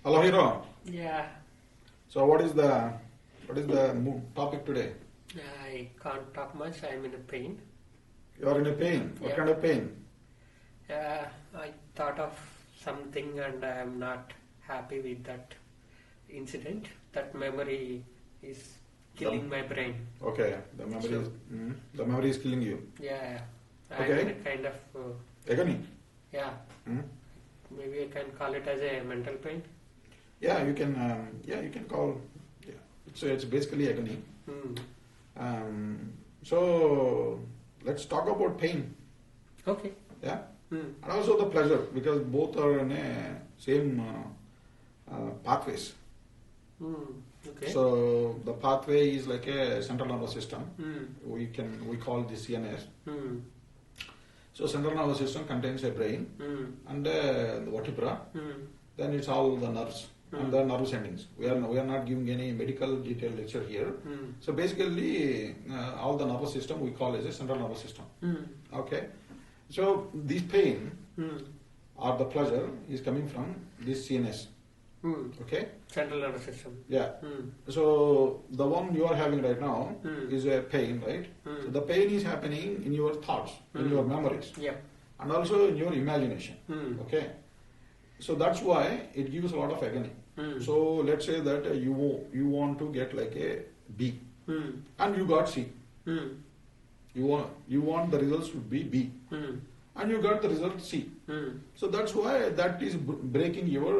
Hello, hero. Yeah, So, what is the topic today? I can't talk much. I'm in a pain. You are in a pain. What Yeah. kind of pain? I thought of something and I'm not happy with that incident. That memory is killing my brain. Okay, the memory So- is the memory is killing you. Yeah, I'm Okay. in a kind of, Agony. yeah, Hmm? maybe I can call it as a mental pain. Yeah, you can. You can call. Yeah, it's basically agony. Hmm. So let's talk about pain. Okay. Yeah, Hmm. and also the pleasure because both are in a same pathways. Hmm. Okay. So the pathway is like a central nervous system. Hmm. We call this CNS. Hmm. So central nervous system contains a brain Hmm. and the vertebra. Hmm. Then it's all the nerves and the nervous endings. We are not giving any medical detailed lecture here. Hmm. So basically, all the nervous system we call as a central nervous system. Hmm. Okay. So this pain Hmm. or the pleasure is coming from this CNS. Hmm. Okay. Central nervous system. Yeah. Hmm. So the one you are having right now Hmm. is a pain, right? Hmm. So the pain is happening in your thoughts, in your memories, Yeah. and also in your imagination. Hmm. Okay. So that's why it gives a lot of agony. Hmm. So let's say that you want to get like a B, Hmm. and you got C. Hmm. You want the results to be B, Hmm. and you got the result C. Hmm. So that's why that is breaking your,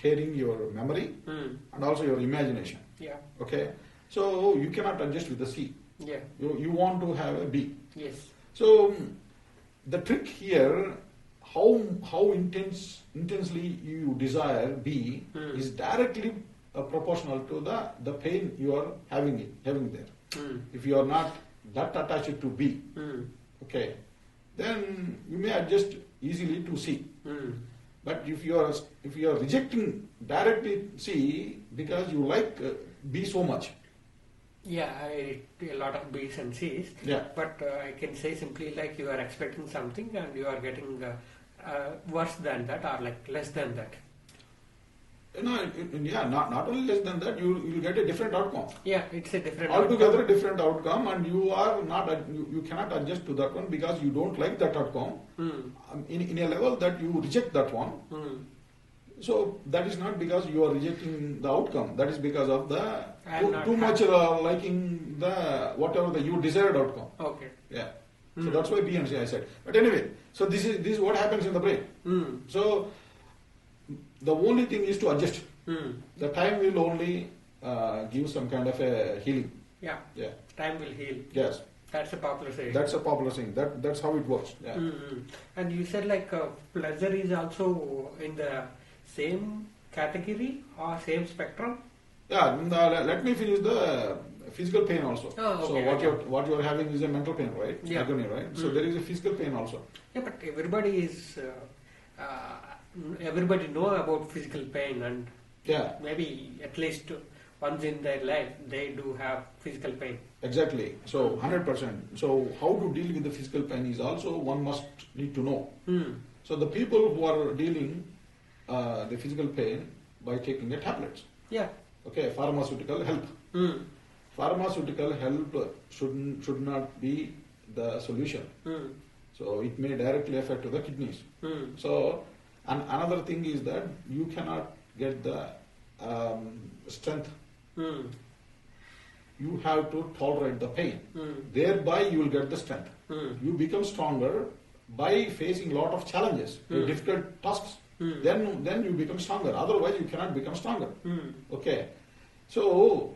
tearing your memory Hmm. and also your imagination. Yeah. Okay. So you cannot adjust with the C. Yeah. You want to have a B. Yes. So the trick here, how intensely you desire B is directly proportional to the pain you are having there. Hmm. If you are not that attached to B, Hmm. okay, then you may adjust easily to C. Hmm. But if you are rejecting directly C because you like B so much, Yeah, I eat a lot of B's and C's. yeah, But I can say simply like you are expecting something and you are getting worse than that or like less than that. not only less than that, you will get a different outcome. Yeah, it's a different Altogether outcome. different outcome, and you cannot adjust to that one because you don't like that outcome. Hmm. In a level that you reject that one. Hmm. So that is not because you are rejecting the outcome. That is because of the I'm not too much happy. liking the whatever the you desired outcome. Okay. Yeah. So that's why B and C I said. But anyway, so this is what happens in the brain. Hmm. So the only thing is to adjust. Hmm. The time will only give some kind of a healing. Yeah. Yeah. Time will heal. Yes. That's a popular saying. That's a popular thing. That's how it works. Yeah. Mm-hmm. And you said like pleasure is also in the same category or same spectrum? Yeah. Let me finish the physical pain also. Oh, So okay, what you're having is a mental pain, right? Yeah. Agony, right? So Mm. there is a physical pain also. Yeah, but everybody know about physical pain and Yeah. maybe at least once in their life they do have physical pain. Exactly. So 100%. So how to deal with the physical pain is also one must need to know. Hmm. So the people who are dealing the physical pain by taking the tablets. Yeah. Okay, pharmaceutical help. Hmm. Pharmaceutical help should not be the solution. Hmm. So it may directly affect to the kidneys. Hmm. So and another thing is that you cannot get the strength. Hmm. You have to tolerate the pain. Hmm. Thereby you will get the strength. Hmm. You become stronger by facing a lot of challenges, difficult tasks. Hmm. Then you become stronger. Otherwise you cannot become stronger. Hmm. Okay. So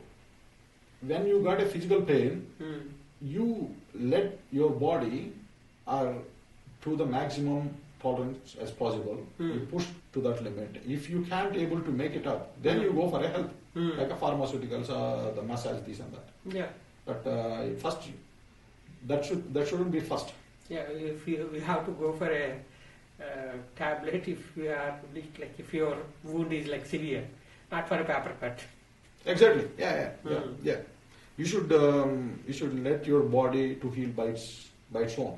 when you got a physical pain, Hmm. you let your body to the maximum tolerance as possible. You push to that limit. If you can't able to make it up, then you go for a help, like a pharmaceuticals, the massage, this and that. Yeah. But first, that shouldn't be first. Yeah, if we have to go for a tablet if you are like if your wound is like severe, not for a paper cut. Exactly. Yeah. You should let your body to heal by its own.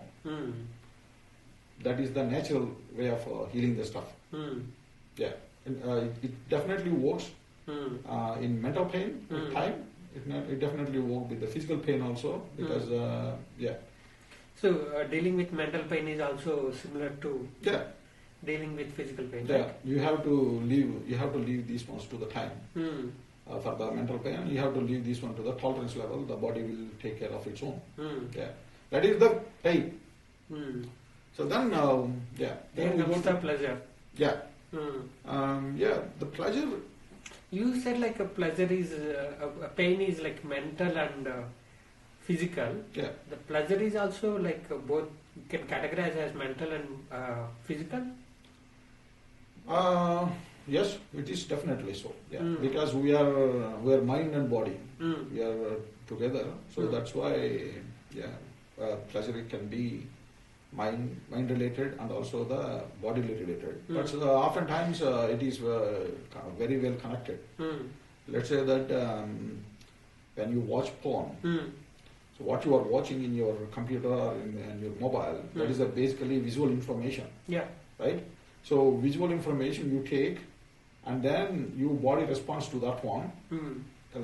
That is the natural way of healing the stuff. Yeah. it definitely works in mental pain with Mm. time. It definitely works with the physical pain also because yeah. So dealing with mental pain is also similar to Yeah, dealing with physical pain, yeah. right? You have to leave these ones to the time. Mm. For the mental pain, you have to leave this one to the tolerance level. The body will take care of its own. Mm. Yeah, that is the pain. Mm. So then, yeah, Here then we comes go the to pleasure. yeah, Mm. yeah. The pleasure. You said like a pleasure is a pain is like mental and physical. Yeah, The pleasure is also like both. You can categorize as mental and physical. yes, it is definitely so. Yeah, Mm. because we are mind and body. Mm. We are together, so Mm. that's why yeah, pleasure it can be mind related and also the bodily related. Mm. But oftentimes it is very well connected. Mm. Let's say that when you watch porn, Mm. so what you are watching in your computer or in your mobile, that is basically visual information, Yeah. right? So visual information you take, and then your body responds to that one, Mm.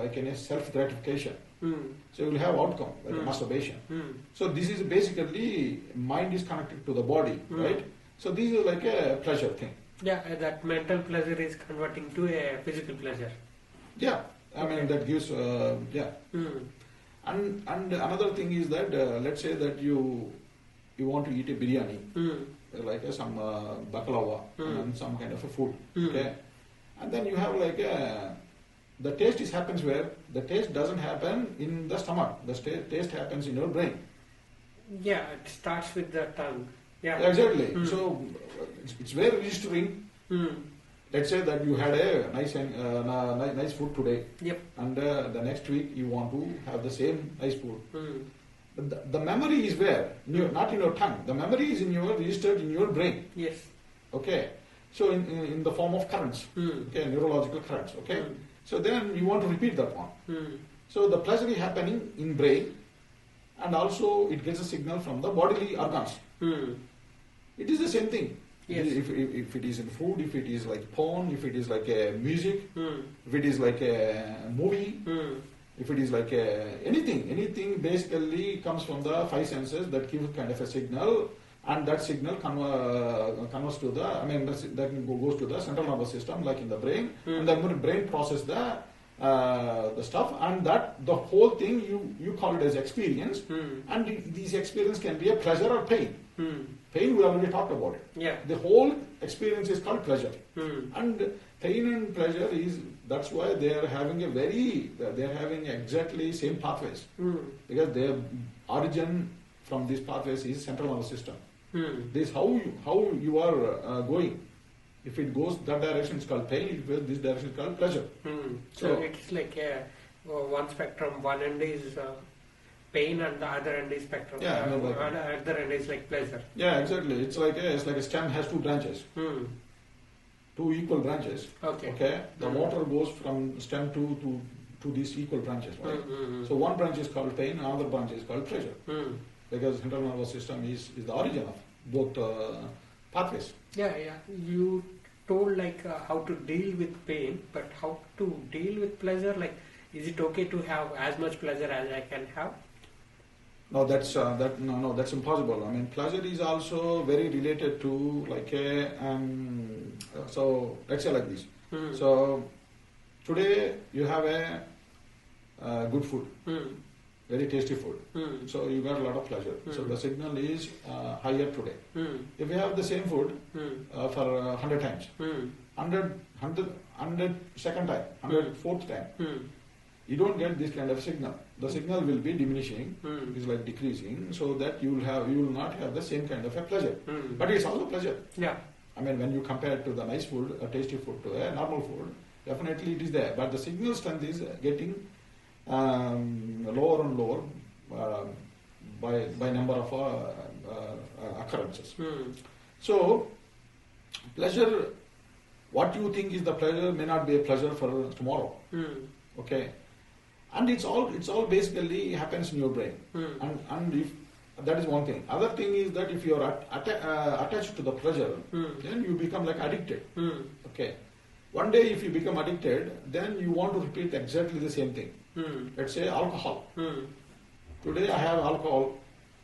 like in a self gratification. Mm. So you will have outcome like Mm. masturbation. Mm. So this is basically mind is connected to the body, Mm. right? So this is like a pleasure thing. Yeah, that mental pleasure is converting to a physical pleasure. Yeah, I mean that gives yeah. Mm. And another thing is that let's say that you want to eat a biryani, Mm. like some baklava and some kind of a food, okay, and then you have like the taste is happens where the taste doesn't happen in the stomach. The taste happens in your brain. Yeah, it starts with the tongue. Yeah. Exactly. Mm. So it's very registering. Mm. Let's say that you had a nice food today, Yep. and the next week you want to have the same nice food. Mm. But the memory is where? Not in your tongue. The memory is registered in your brain. Yes. Okay. So in the form of currents. Mm. Okay, neurological currents. Okay. Mm. So then you want to repeat that one. Mm. So the pleasure is happening in brain, and also it gets a signal from the bodily organs. Mm. It is the same thing. Yes. If it is in food, if it is like porn, if it is like a music, Mm. if it is like a movie, Mm. if it is like anything basically comes from the five senses that give kind of a signal, and that signal converts to the, I mean, that goes to the central nervous system, like in the brain, and the brain process the stuff, and that the whole thing you call it as experience, and these experience can be a pleasure or pain. Mm. Pain we already talked about it. Yeah. The whole experience is called pleasure. Mm. And pain and pleasure that's why they are having exactly same pathways. Mm. Because their origin from these pathways is central nervous system. Mm. This how you are going. If it goes that direction, it's called pain. If it goes this direction, it's called pleasure. Mm. So it's like one spectrum. One end is pain, and the other end is spectrum. Yeah, other end is like pleasure. Yeah, exactly. It's like a stem has two branches. Mm. Two equal branches. Okay. The water goes from stem to these equal branches, right? Mm-hmm. So one branch is called pain, another branch is called pleasure, because central nervous system is the origin of both pathways. Yeah. You told like how to deal with pain, but how to deal with pleasure? Like, is it okay to have as much pleasure as I can have? No, that's that's impossible. I mean, pleasure is also very related to like so let's say like this. So today you have a good food, very tasty food. So you got a lot of pleasure. So the signal is higher today. If you have the same food for 100 times, 100 second time, 104th time, you don't get this kind of signal. The signal will be diminishing, is like decreasing, so that you will not have the same kind of a pleasure. But it's also pleasure. Yeah. I mean, when you compare to the nice food, a tasty food, to a normal food, definitely it is there. But the signal strength is getting lower and lower by number of occurrences. So, pleasure, what you think is the pleasure may not be a pleasure for tomorrow. Okay, and it's all basically happens in your brain. And if that is one thing. Other thing is that if you are attached to the pleasure, then you become like addicted. Okay, One day if you become addicted, then you want to repeat exactly the same thing. Hmm. Let's say alcohol. Hmm. Today I have alcohol,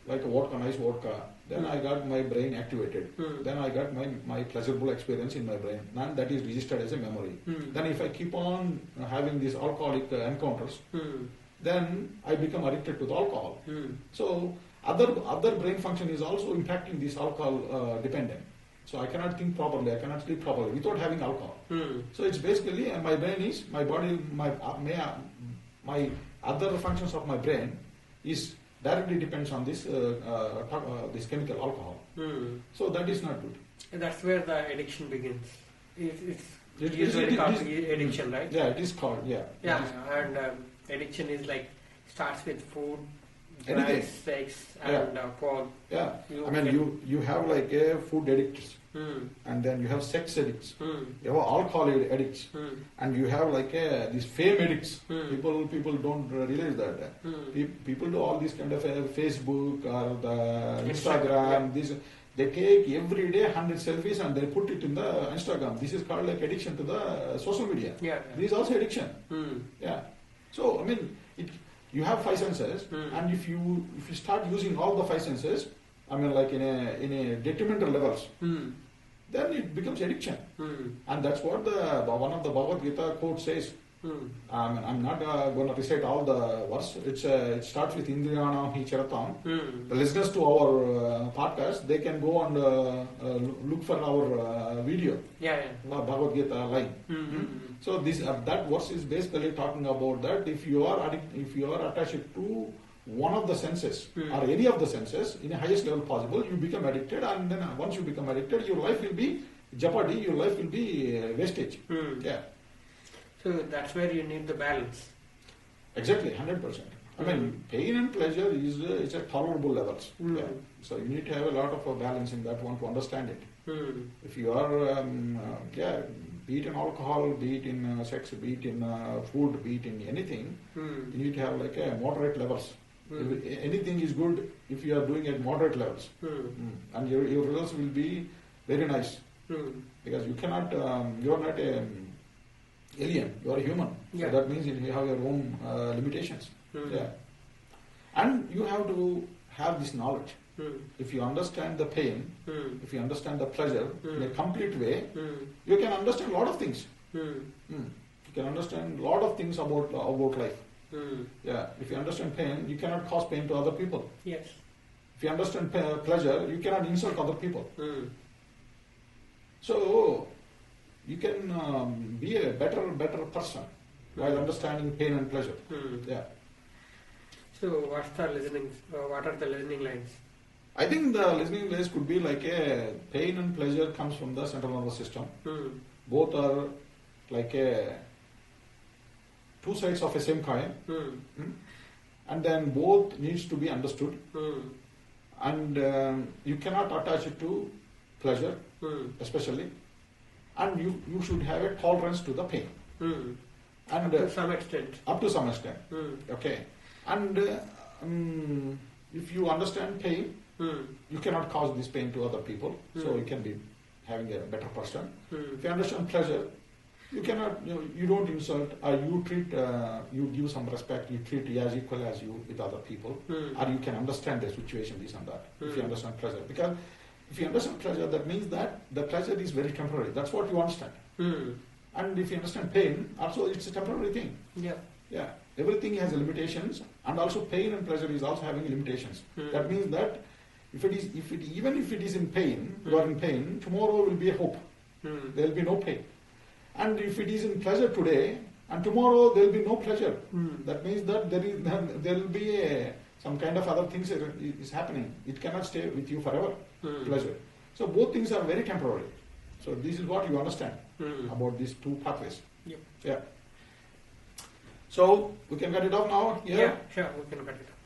like a vodka, nice vodka. Then I got my brain activated. Then I got my pleasurable experience in my brain. And that is registered as a memory. Then if I keep on having these alcoholic encounters, then I become addicted to the alcohol. So other brain function is also impacting this alcohol dependent. So I cannot think properly, I cannot sleep properly without having alcohol. So it's basically my brain is, my body, my other functions of my brain is directly depends on this this chemical alcohol. So that is not good. And that's where the addiction begins. It's It usually is- called it is- addiction, right? Yeah, it is called, yeah. Yeah, It is- and addiction is like starts with food, Anything. drugs, sex, Yeah. and porn. Yeah, You I mean, can- you have like a food addicts, Hmm. and then you have sex addicts, Hmm. you have alcohol addicts, Hmm. and you have like these fame addicts. Hmm. People don't realize that. Hmm. People do all these kind of Facebook or the Instagram, Instagram. This they take every day 100 selfies and they put it in the Instagram. This is called like addiction to the social media. Yeah. This is also addiction. Hmm. Yeah. So I mean, you have five senses, and if you start using all the five senses, I mean, like in a detrimental levels, Hmm. then it becomes addiction. Hmm. And that's what one of the Bhagavad Gita quote says. Hmm. I'm not going to recite all the verse. It starts with Indriyanam hi charatam. Hmm. The listeners to our podcast, they can go and look for our video, Yeah. Bhagavad Gita line. Hmm. So this that verse is basically talking about that if you are attached to one of the senses or any of the senses in the highest level possible, you become addicted, and then once you become addicted, your life will be jeopardy. Your life will be wastage. Hmm. Yeah, So that's where you need the balance. exactly, 100%. I mean, pain and pleasure is it's at tolerable levels. Yeah. So you need to have a lot of balance in that one to understand it. Hmm. If you are, be it in alcohol, be it in sex, be it in food, be it in anything, Hmm. you need to have like a moderate levels. Hmm. Anything is good if you are doing at moderate levels. Hmm. And your results will be very nice. Hmm. Because you cannot, you are not a alien, you are a human. Yeah. So that means you have your own limitations. Hmm. Yeah. And you have to have this knowledge. Hmm. If you understand the pain, Hmm. if you understand the pleasure in a Hmm. complete way, Hmm. you can understand a lot of things. Hmm. You can understand a lot of things about life. Hmm. Yeah. If you understand pain, you cannot cause pain to other people. Yes. If you understand pleasure, you cannot insult other people. Hmm. So you can be a better person while understanding pain and pleasure. Hmm. Yeah. So what's the listening? What are the listening lines? I think the listening lines could be like a pain and pleasure comes from the central nervous system. Hmm. Both are like two sides of a same coin. Hmm. And then both needs to be understood, Hmm. and you cannot attach it to pleasure Hmm. especially, and you should have a tolerance to the pain, Hmm. and To some extent. up to some extent. Hmm. Okay, and if you understand pain, Hmm. you cannot cause this pain to other people, so Hmm. you can be having a better person. Hmm. If you understand pleasure, you cannot, you don't insult, or you treat, you give some respect, you treat as equal as you with other people, Hmm. or you can understand the situation, this and that, if you Hmm. understand pleasure. Because if you understand pleasure, that means that the pleasure is very temporary. That's what you understand. Hmm. And if you understand pain, also it's a temporary thing. Yeah. Yeah, everything has limitations, and also pain and pleasure is also having limitations. Hmm. That means that even if it is in pain, you are in pain, tomorrow will be a hope. Hmm. There will be no pain. And if it is in pleasure today, and tomorrow there will be no pleasure, Hmm. that means that there will be some kind of other things is happening. It cannot stay with you forever, Hmm. pleasure. So both things are very temporary. So this is what you understand Hmm. about these two pathways. Yep. Yeah. So we can cut it off now. Yeah, sure, we can cut it off.